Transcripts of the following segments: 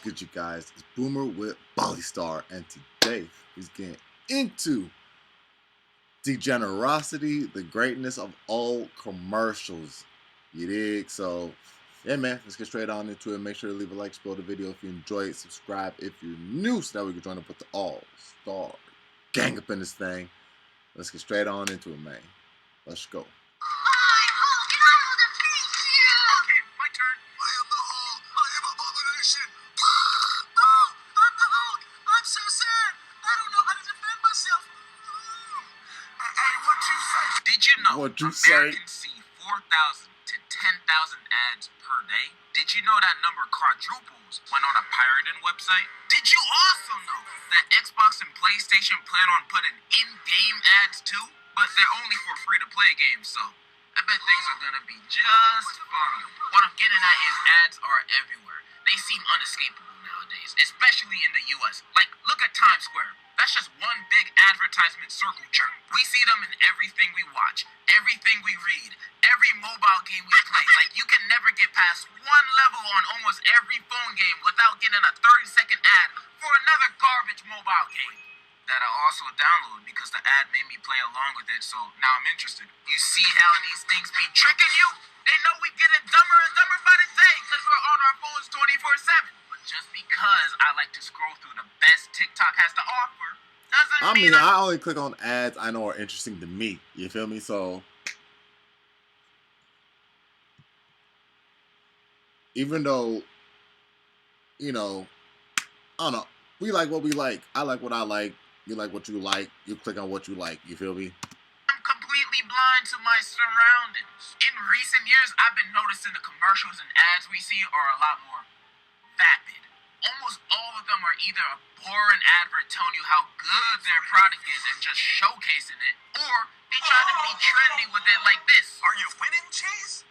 good, you guys? It's Boomer with Star, and today he's getting into Degenerocity, the greatness of all commercials. You dig? So, yeah, man, let's get straight on into it. Make sure to leave a like, spoil the video if you enjoy it, subscribe if you're new, so that we can join up with the all-star gang up in this thing. Let's get straight on into it, man. Let's go. Did you know Americans see 4,000 to 10,000 ads per day? Did you know that number quadruples when on a pirated website? Did you also know that Xbox and PlayStation plan on putting in-game ads too? But they're only for free-to-play games, so I bet things are gonna be just fine. What I'm getting at is ads are everywhere. They seem unescapable nowadays, especially in the US. Like, look at Times Square. That's just one big advertisement circle jerk. We see them in everything we watch, everything we read, every mobile game we play. Like, you can never get past one level on almost every phone game without getting a 30-second ad for another garbage mobile game that I also download because the ad made me play along with it, so now I'm interested. You see how these things be tricking you? They know we getting dumber and dumber by the day because we're on our phones 24/7. But just because I like to scroll through the best TikTok has to offer doesn't mean I only click on ads I know are interesting to me. You feel me? So even though, you know, I don't know, we like what we like. I like what I like. You like what you like. You click on what you like. You feel me? I'm completely blind to my surroundings. In recent years, I've been noticing the commercials and ads we see are a lot more vapid. Almost all of them are either a boring advert telling you how good their product is and just showcasing it, or they try to be trendy with it like this. Are you winning, Chase?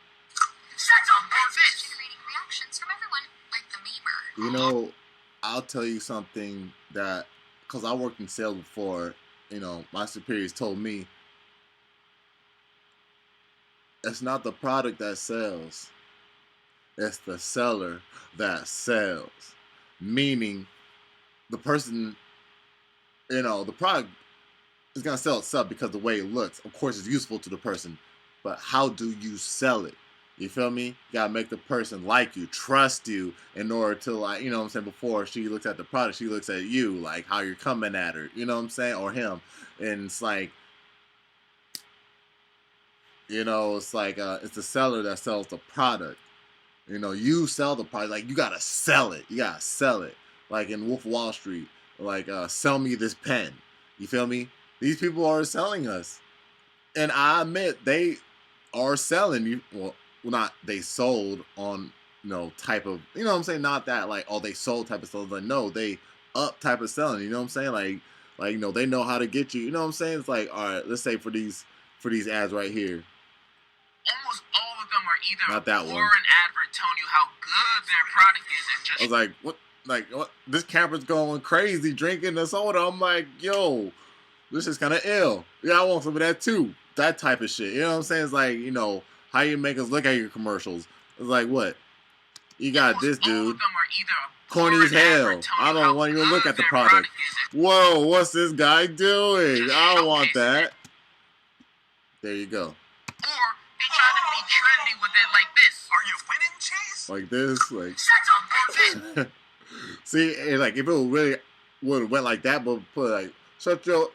Shut up, or this. Generating reactions from everyone, like the memer. You know, I'll tell you something that, because I worked in sales before, you know, my superiors told me, it's not the product that sells, it's the seller that sells. Meaning, the person, you know, the product is going to sell itself because of the way it looks. Of course, it's useful to the person, but how do you sell it? You feel me? You got to make the person like you, trust you, in order to, like, you know what I'm saying, before she looks at the product, she looks at you, like how you're coming at her, you know what I'm saying, or him. And it's like, you know, it's like, it's the seller that sells the product. You know, you sell the product, like, you got to sell it. You got to sell it. Like in Wolf of Wall Street, like, sell me this pen. You feel me? These people are selling us. And I admit, they are selling you, well, not they sold on, you know, type of, you know what I'm saying, not that like, oh, they sold type of selling, like, no, they up type of selling, you know what I'm saying, like, you know, they know how to get you, you know what I'm saying. It's like, all right, let's say for these ads right here, almost all of them are either not that a one, boring advert telling you how good their product is and just, I was like, what, this camera's going crazy drinking the soda. I'm like, yo, this is kind of ill. Yeah, I want some of that too, that type of shit, you know what I'm saying. It's like, you know, how you make us look at your commercials. It's like, what? You got this dude, corny as hell. I don't want to even look at the product. Whoa, what's this guy doing? I don't want that. There you go. Or they try to be trendy with it like this. Are you winning, Chase? Like this, like. Shut up, or this. See, like, if it really would have went like that, but put like, shut your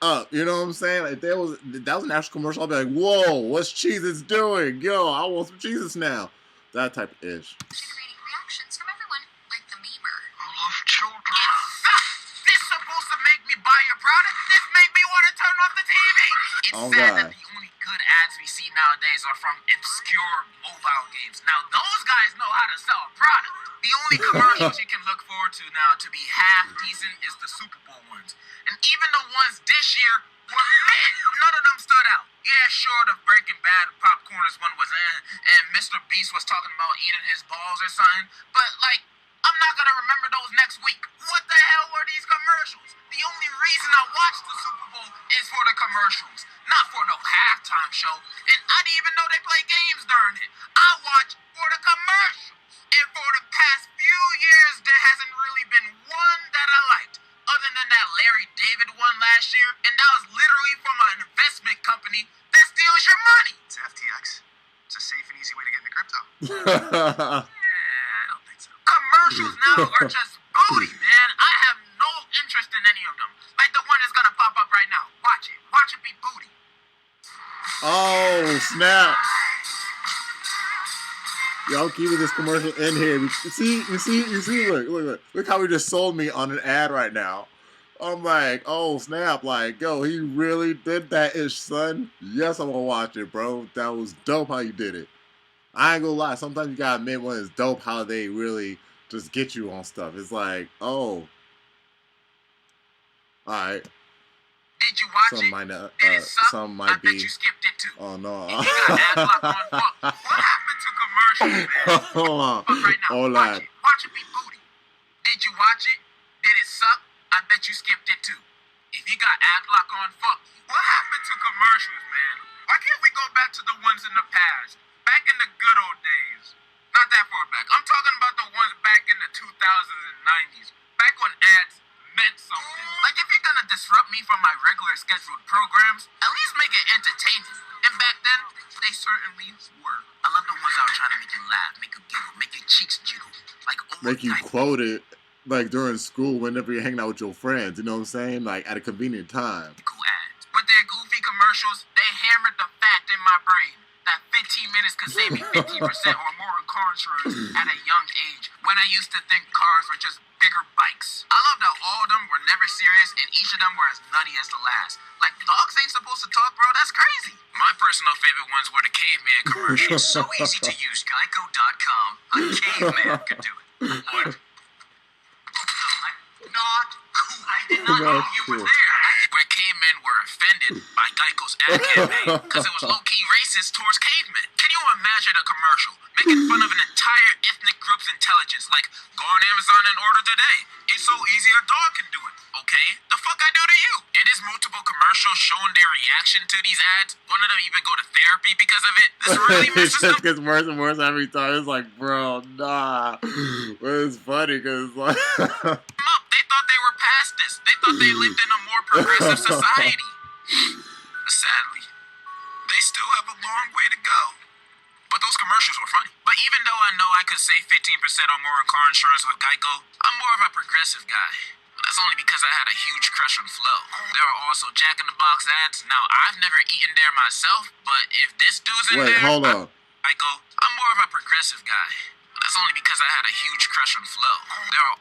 up, you know what I'm saying? Like, that was an actual commercial, I'd be like, whoa, what's Cheez-Its doing? Yo, I want some Cheez-Its now. That type of ish. Generating reactions from everyone, like the memer. I love children. This supposed to make me buy your product? This make me want to turn off the TV. It's Oh, sad God. that the only good ads we see nowadays are from obscure mobile games. Now, those guys know how to sell a product. The only commercials you can look forward to now to be half decent is the Super Bowl ones. And even the ones this year were lit. None of them stood out. Yeah, sure, the Breaking Bad Popcorners one was and Mr. Beast was talking about eating his balls or something. But, like, I'm not going to remember those next week. What the hell were these commercials? The only reason I watched the Super Bowl is for the commercials, not for no halftime show. And I didn't even know they play games during it. I watch for the commercials. And for the past few last year, and that was literally from an investment company that steals your money. It's FTX. It's a safe and easy way to get into crypto. I don't think so. Commercials now are just booty, man. I have no interest in any of them. Like the one that's gonna pop up right now. Watch it. Watch it be booty. Oh, snap. Y'all keeping this commercial in here. You see, look how he just sold me on an ad right now. I'm like, oh, snap. Like, yo, he really did that ish, son. Yes, I'm gonna watch it, bro. That was dope how you did it. I ain't gonna lie. Sometimes you gotta admit when it's dope how they really just get you on stuff. It's like, oh, alright. Did you watch Some it? might not, Did it suck? some I might bet be. you skipped it too. Oh no. If you got ad block on fuck, what happened to commercials, man? Hold on. Fuck right now. Hold Watch on. it. Watch it be booty. Did you watch it? Did it suck? I bet you skipped it too. If you got ad block on fuck, what happened to commercials, man? Why can't we go back to the ones in the past? Back in the good old days. Not that far back. I'm talking about the ones back in the 2000s and 90s. Back when ads meant something. Like if you're gonna disrupt me from my regular scheduled programs, at least make it entertaining. And back then, they certainly were. I love the ones that were trying to make you laugh, make you giggle, make your cheeks jiggle. Like old Make you diapers. quote it like during school whenever you're hanging out with your friends. You know what I'm saying? Like at a convenient time. Cool ads. With their goofy commercials, they hammered the fact in my brain that 15 minutes could save me 15% or more on car insurance at a young age, when I used to think cars were just bigger bikes. I love that all of them were never serious and each of them were as nutty as the last. Like, dogs ain't supposed to talk, bro. That's crazy. My personal favorite ones were the caveman commercials. So easy to use. Geico.com. A caveman could do it. What? Not cool. I did not know you were there. Where cavemen were offended by Geico's ad campaign because it was low-key racist towards cavemen. Can you imagine a commercial making fun of an entire ethnic group's intelligence, like, go on Amazon and order today. It's so easy a dog can do it. Okay, the fuck I do to you? It is multiple commercials showing their reaction to these ads. One of them even go to therapy because of it. This really It messes just them gets worse and worse every time. It's like, bro, nah. But it's funny because like up. They thought they were past this. They thought they lived in a more progressive society. Sadly, they still have a long way to go. But those commercials were funny. But even though I know I could save 15% or more on car insurance with Geico, I'm more of a progressive guy. That's only because I had a huge crush on Flo. There are also Jack in the Box ads. Now, I've never eaten there myself, but if this dude's in wait, there, hold on. I'm more of a progressive guy. That's only because I had a huge crush on Flo. There are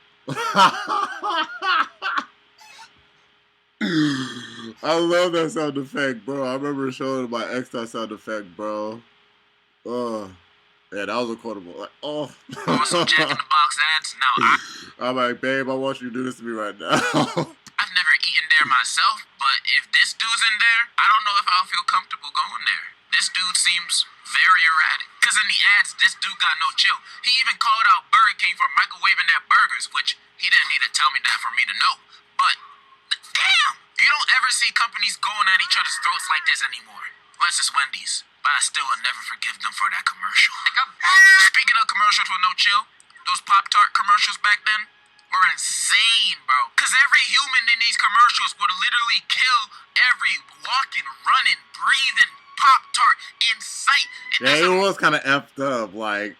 I love that sound effect, bro. I remember showing my ex that sound effect, bro. Oh, yeah, that was a quotable. Like, oh. also Jack in the Box ads. Now, I'm like, babe, I want you to do this to me right now. I've never eaten there myself, but if this dude's in there, I don't know if I'll feel comfortable going there. This dude seems very erratic. Because in the ads, this dude got no chill. He even called out Burger King for microwaving their burgers, which he didn't need to tell me that for me to know. But, damn! You don't ever see companies going at each other's throats like this anymore. Unless it's Wendy's. But I still will never forgive them for that commercial. Speaking of commercials with no chill, those Pop-Tart commercials back then were insane, bro. Because every human in these commercials would literally kill every walking, running, breathing Pop-Tart in sight. Yeah, it was kind of effed up, like,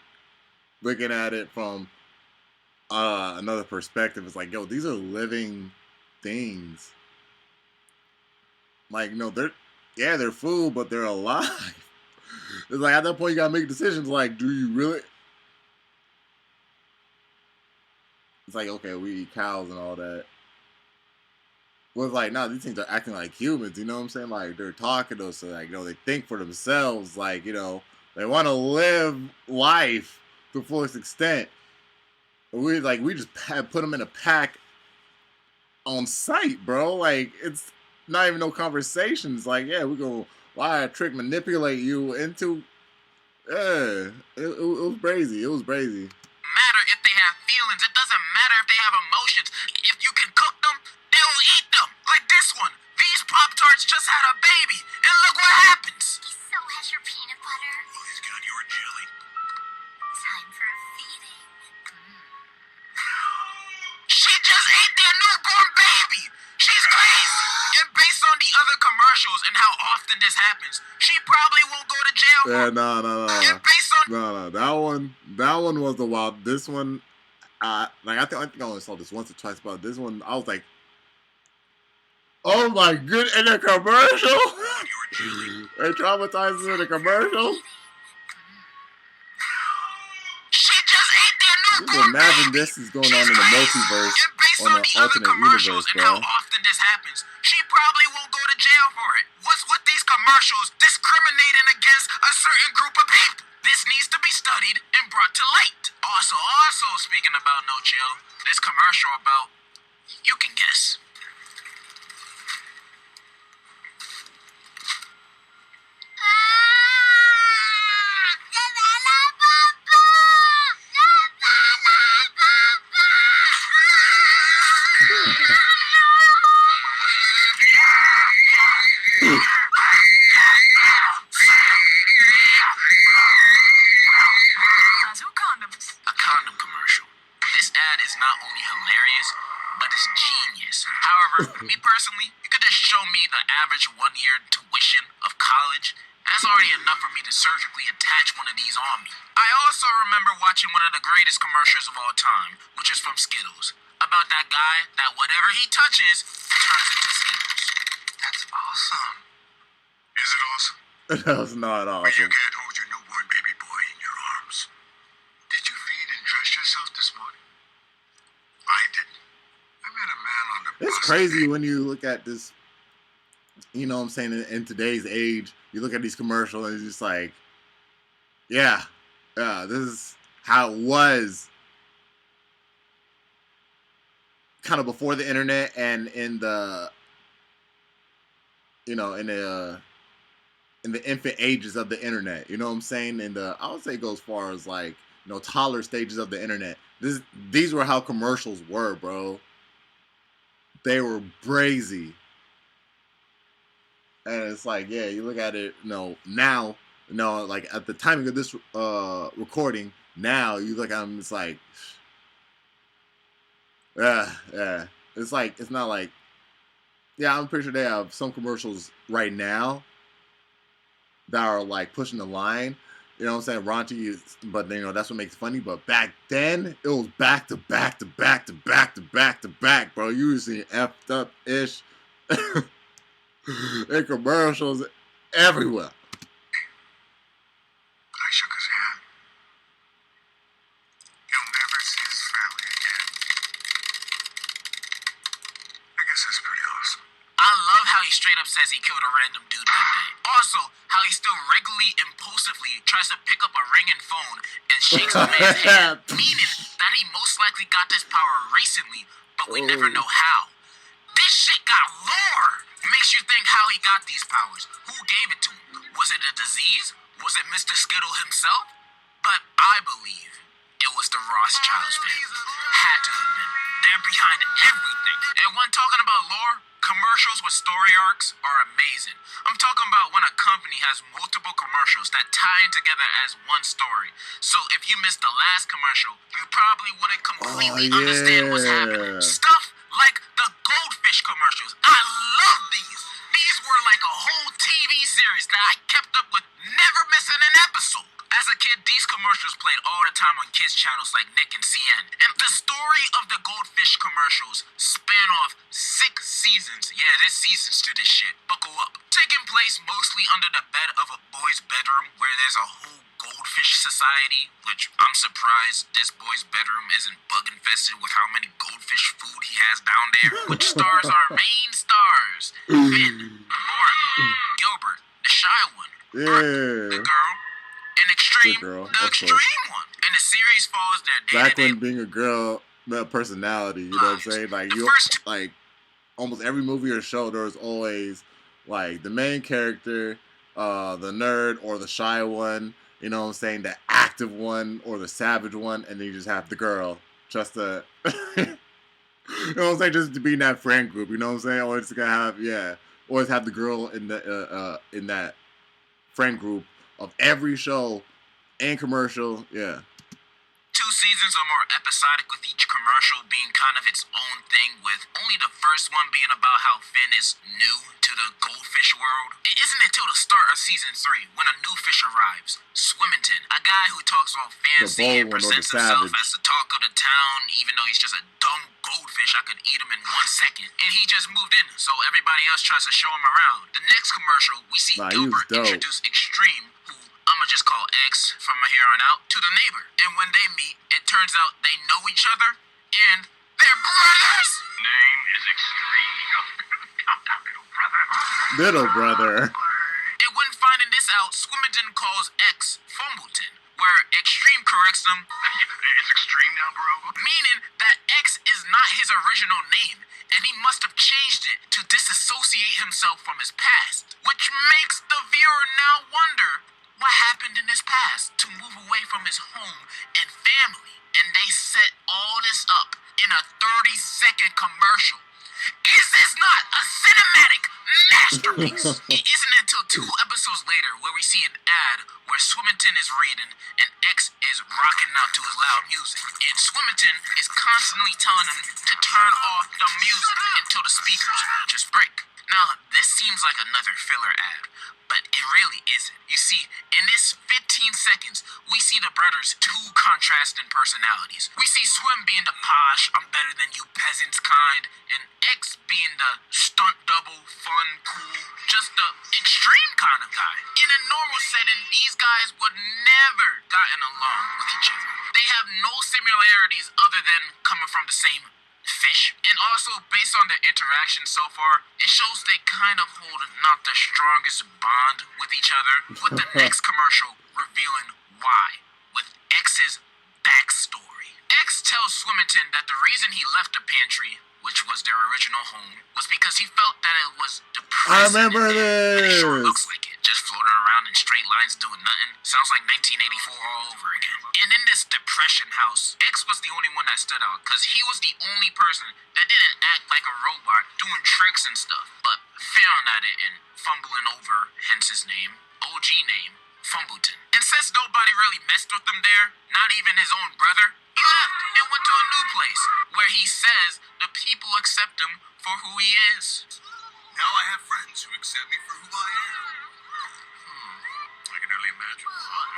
looking at it from another perspective. It's like, yo, these are living things. Like, no, they're food, but they're alive. It's like, at that point, you gotta make decisions, like, do you really... It's like, okay, we eat cows and all that. Well, it's like, no, these things are acting like humans, you know what I'm saying? Like, they're talking to us, so, like, you know, they think for themselves, like, you know, they want to live life to the fullest extent. We just put them in a pack on site, bro. Like, it's not even no conversations. Like, yeah, we're going to lie, trick, manipulate you into, it was crazy. It was crazy. Matter if they have feelings. It doesn't matter if they have emotions. If you can cook them, they will eat them. Like this one. These Pop-Tarts just had a baby. And look what happens. So has your peanut butter. Oh, he's got your jelly. Time for a feeding. She just ate their newborn baby. She's crazy. And often this happens, she probably won't go to jail for Yeah, it. no. And based on That one was the wild. This one, I think I only saw this once or twice, but this one, I was like, oh my good, in a commercial? They traumatized me in a commercial? she just ate their new Just imagine this is going on in the multiverse, And based on on an the other alternate commercials universe, and how bro. often this happens, she probably won't go to jail for it. What's with these commercials discriminating against a certain group of people? This needs to be studied and brought to light. Also, speaking about no chill, this commercial about, you can guess. A condom commercial. This ad is not only hilarious, but it's genius. However, me personally, you could just show me the average 1-year tuition of college. That's already enough for me to surgically attach one of these on me. I also remember watching one of the greatest commercials of all time, which is from Skittles, about that guy that whatever he touches turns into Skittles. That's awesome. Is it awesome? That was not You awesome. can't hold your newborn baby boy in your arms. Did you feed and dress yourself this morning? I didn't. I met a man on the It's bus crazy today. when you look at this, you know what I'm saying, in today's age, you look at these commercials and it's just like, yeah, this is how it was kind of before the internet and in the, you know, in the infant ages of the internet. You know what I'm saying? In the, I would say, go as far as like, you know, toddler stages of the internet. These were how commercials were, bro. They were brazy. And it's like, yeah, you look at it, you know, now, you know, like at the timing of this recording, now you look at them, it's like, yeah. It's like, it's not like, yeah, I'm pretty sure they have some commercials right now that are like pushing the line. You know what I'm saying? Raunchy, but you know, that's what makes it funny. But back then, it was back to back to back to back to back to back, bro. You was seeing effed up ish in commercials everywhere. I shook his hand. He'll never see his family again. I guess that's pretty awesome. I love how he straight up says he killed a random dude that day. Also, how he still regularly, impulsively tries to pick up a ringing phone and shakes a man's hand, meaning that he most likely got this power recently, but we never know how. This shit got lore. Makes you think how he got these powers. Who gave it to him? Was it a disease? Was it Mr. Skittle himself? But I believe it was the Rothschilds family. Had to have been. They're behind everything. And when talking about lore, commercials with story arcs are amazing. I'm talking about when a company has multiple commercials that tie in together as one story. So if you missed the last commercial, you probably wouldn't completely understand what's happening. Stuff like the goldfish commercials. I love these. These were like a whole TV series that I kept up with, never missing an episode. As a kid, these commercials played all the time on kids channels like Nick and CN. And the story of the goldfish commercials span off 6 seasons. Yeah, there's seasons to this shit. Buckle up. Taking place mostly under the bed of a boy's bedroom where there's a whole goldfish society, which I'm surprised this boy's bedroom isn't bug infested with how many goldfish food he has down there. Which stars are main stars? Finn, Lauren, Gilbert, the shy one, Brooke, the girl, and Extreme, The girl, the of extreme one. And the series follows their Back day-to-day when being a girl meant personality, you know what I'm saying? Like you, like almost every movie or show, there was always like the main character, the nerd or the shy one. You know what I'm saying? The active one or the savage one, and then you just have the girl, just to, you know what I'm saying? Just to be in that friend group. You know what I'm saying? Always gonna have, always have the girl in that friend group of every show and commercial. Yeah. to 2 seasons are more episodic, with each commercial being kind of its own thing, with only the first one being about how Finn is new to the goldfish world. It isn't until the start of season 3 when a new fish arrives, Swimmington, a guy who talks all fancy and presents himself as the talk of the town, even though he's just a dumb goldfish. I could eat him in 1 second. And he just moved in, so everybody else tries to show him around. The next commercial, we see Gilbert introduce Extreme, who I'ma just call X from here on out, to the neighbor. And when they meet, it turns out they know each other, and they're brothers! Name is Extreme. Little brother. And when finding this out, Swimmington calls X Fumbleton, where Extreme corrects him, It's Extreme now, bro. meaning that X is not his original name, and he must have changed it to disassociate himself from his past, which makes the viewer now wonder what happened in his past to move away from his home and family. And they set all this up in a 30-second commercial. Is this not a cinematic masterpiece? It isn't until 2 episodes later where we see an ad where Swimmington is reading and X is rocking out to his loud music. And Swimmington is constantly telling him to turn off the music until the speakers just break. Now, this seems like another filler ad, but it really isn't. You see, in this 15 seconds, we see the brothers' 2 contrasting personalities. We see Swim being the posh, I'm better than you peasants kind, and X being the stunt double, fun, cool, just the extreme kind of guy. In a normal setting, these guys would never gotten along with each other. They have no similarities other than coming from the same fish. And also, based on their interaction so far, it shows they kind of hold not the strongest bond with each other, with the next commercial revealing why, with X's backstory. X tells Swimmington that the reason he left the pantry, which was their original home, was because he felt that it was depressing. I remember And it sure this. looks like it. Just floating around in straight lines doing nothing. Sounds like 1984 all over again. And in this depression house, X was the only one that stood out, because he was the only person that didn't act like a robot, doing tricks and stuff, but failing at it and fumbling over, hence his name, OG name, Fumbleton. And since nobody really messed with him there, not even his own brother, he left and went to a new place, where he says the people accept him for who he is. Now I have friends who accept me for who I am. I can only imagine why.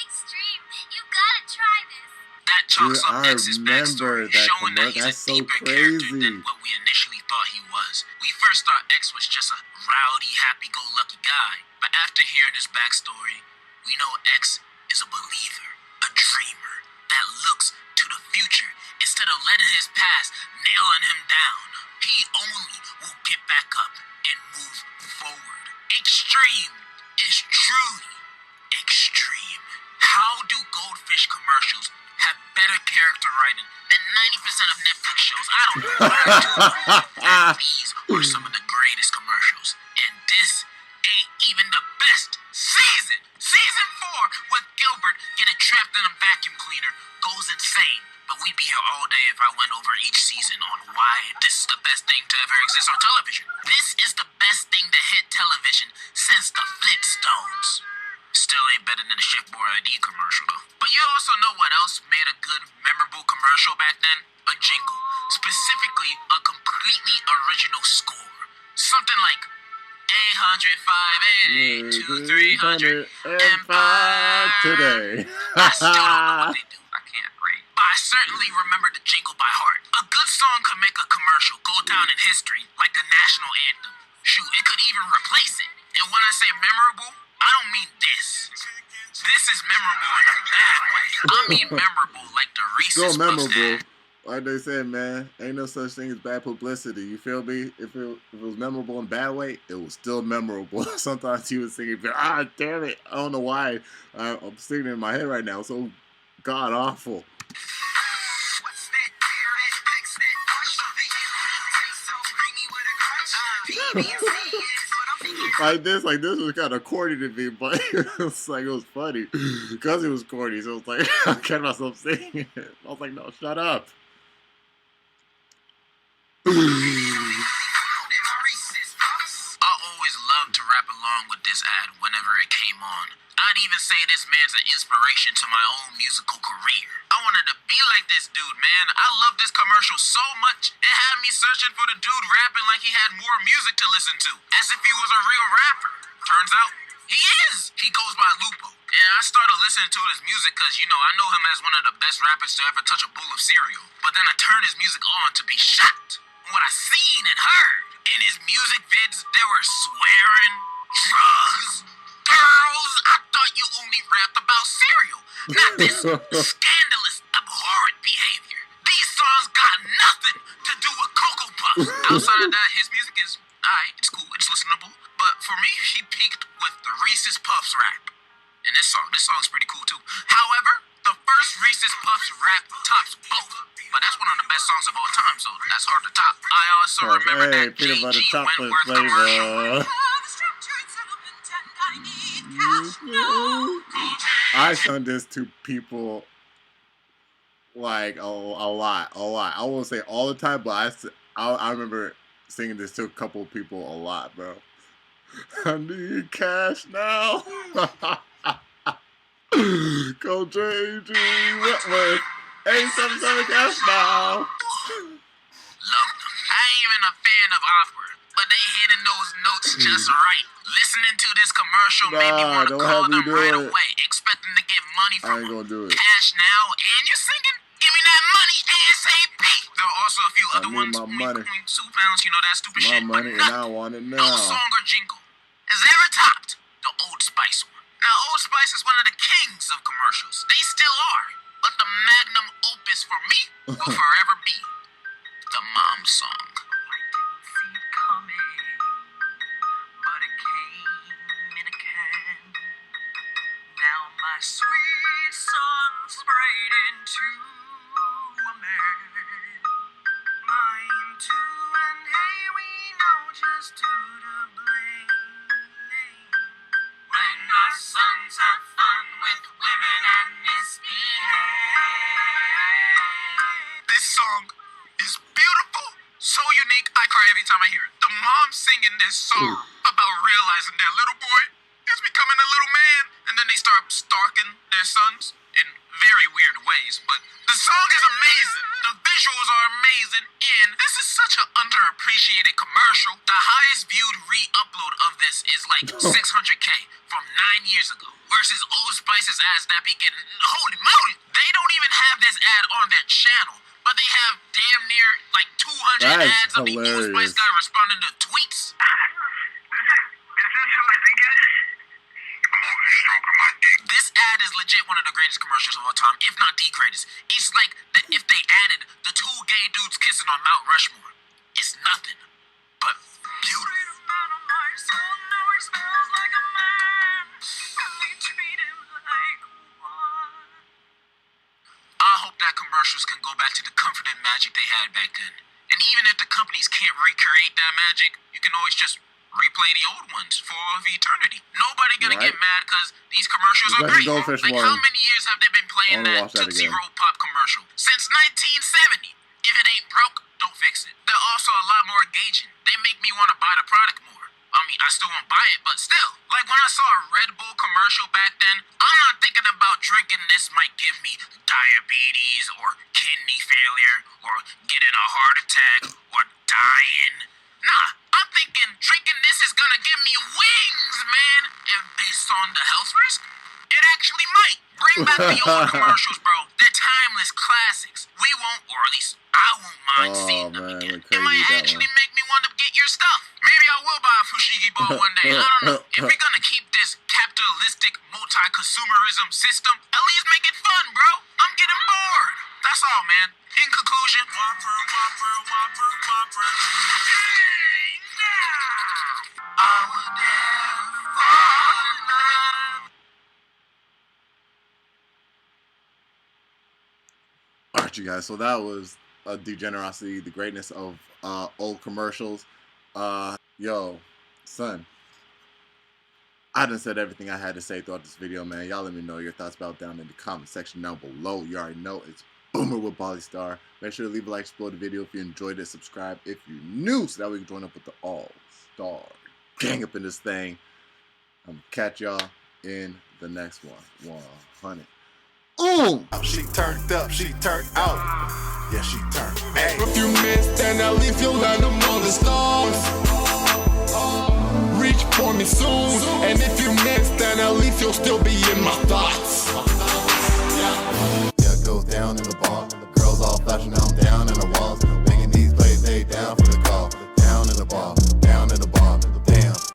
Extreme, you gotta try this. That chalks Dude, up I X's remember backstory, that showing that he's That's a so deeper character crazy. than what we initially thought he was. We first thought X was just a rowdy, happy-go-lucky guy, but after hearing his backstory, we know X is a believer, a dreamer, that looks to the future instead of letting his past nailing him down. He only will get back up and move forward. Extreme is truly extreme. How do goldfish commercials have better character writing than 90% of Netflix shows? I don't know. These are some of the greatest commercials. And this ain't even the best season. Season 4 with Gilbert getting trapped in a vacuum cleaner goes insane. But we'd be here all day if I went over each season on why this is the best thing to ever exist on television. This is the best thing to hit television since the Flintstones. Still ain't better than the Chef Boyardee commercial though. But you also know what else made a good, memorable commercial back then? A jingle. Specifically, a completely original score. Something like 800, 588, 2, 300, and 5 today. I still don't know what they do. I can't read. But I certainly remember the jingle by heart. A good song could make a commercial go down in history like the national anthem. Shoot, it could even replace it. And when I say memorable, I don't mean this. This is memorable in a bad way. I mean memorable like the Reese's So Puffs memorable. ad. Like they said, man, ain't no such thing as bad publicity. You feel me? If it was memorable in a bad way, it was still memorable. Sometimes you would sing it, damn it. I don't know why. I'm singing it in my head right now. So god awful. Like this was kind of corny to me, but it was funny because it was corny. So it was like I kept myself singing it. I was like, no, shut up. I always loved to rap along with this ad whenever it came on. I'd even say this man's an inspiration to my own musical career. I wanted to be like this dude, man. I love this commercial so much, it had me searching for the dude rapping like he had more music to listen to, as if he was a real rapper. Turns out, he is! He goes by Lupo. And I started listening to his music because, I know him as one of the best rappers to ever touch a bowl of cereal. But then I turned his music on to be shocked. What I seen and heard. In his music vids, there were swearing, drugs, girls. I thought you only rapped about cereal, not this scandalous, abhorrent behavior. These songs got nothing to do with Cocoa Puffs. Outside of that, his music is alright, it's cool, it's listenable. But for me, he peaked with the Reese's Puffs rap. And this song's pretty cool too. However, the first Reese's Puffs rap tops both. But that's one of the best songs of all time, so that's hard to top. I also remember that peanut butter J.G. chocolate Wentworth commercial. flavor. I sung this to people like a lot. I won't say all the time, but I remember singing this to a couple of people a lot, bro. I need cash now. Go J.G. Wentworth. 877 cash now. Love them. I ain't even a fan of opera, but they hitting those notes just right. Listening to this commercial made me want to call them right away, expecting to get money from I ain't gonna do it. cash now, and you're singing, give me that money ASAP. There are also a few other ones. My money. 2 pounds, that stupid My shit. money, But and I want it now. no song or jingle has ever topped the Old Spice one. Now, Old Spice is one of the kings of commercials. They still are. But the magnum opus for me will forever be the Mom song. I didn't see it coming, but it came in a can. Now my sweet son sprayed into a man. Mine too, and hey, we know just who to blame. When our sons have fun with women and misbehave. This song is beautiful, so unique, I cry every time I hear it. The mom singing this song about realizing their little boy is becoming a little man, and then they start stalking their sons in very weird ways. But the song is amazing, the visuals are amazing, and this is such an underappreciated commercial. The highest viewed re-upload of this is like 600K from 9 years ago, versus Old Spice's ads that be getting, holy moly, they don't even have this ad on their channel, but they have damn near like 200 ads of the Old Spice guy responding to tweets. Is this who I think it is? I'm over here stroking my dick. This ad is legit one of the greatest commercials of all time, if not the greatest. It's like if they added the 2 gay dudes kissing on Mount Rushmore. It's nothing but beautiful. I hope that commercials can go back to the comfort and magic they had back then. And even if the companies can't recreate that magic, you can always just replay the old ones for all of eternity. Nobody gonna get mad because these commercials are great. Like, how many years have they been playing that Tootsie Roll Pop commercial? Since 1970. If it ain't broke, don't fix it. They're also a lot more engaging. They make me want to buy the product more. I mean, I still won't buy it, but still. Like when I saw a Red Bull commercial back then, I'm not thinking about drinking this might give me diabetes or kidney failure or getting a heart attack or dying. Nah, I'm thinking drinking this is gonna give me wings, man. And based on the health risk, it actually might. Bring back the old commercials, bro. They're timeless classics. We won't, or at least I won't mind seeing them again. It might actually make me want to get your stuff. Maybe I will buy a fushigi bowl one day. I don't know. If we're gonna keep this capitalistic multi-consumerism system, at least make it fun, bro. I'm getting bored. That's all, man. In conclusion, I would never fall in love. Alright, you guys, so that was Degenerocity, the greatness of old commercials. Yo, son, I done said everything I had to say throughout this video, man. Y'all let me know your thoughts about down in the comment section down below. You already know it's Boomer with Polystar. Make sure to leave a like, explode the video if you enjoyed it, subscribe if you're new, so that we can join up with the all-star gang up in this thing. I'm gonna catch y'all in the next one. 100. She turned up, she turned out. Yeah, she turned. Hey. If you miss, then at least you'll learn them all the stars. Reach for me soon. And if you miss, then at least you'll still be in my thoughts.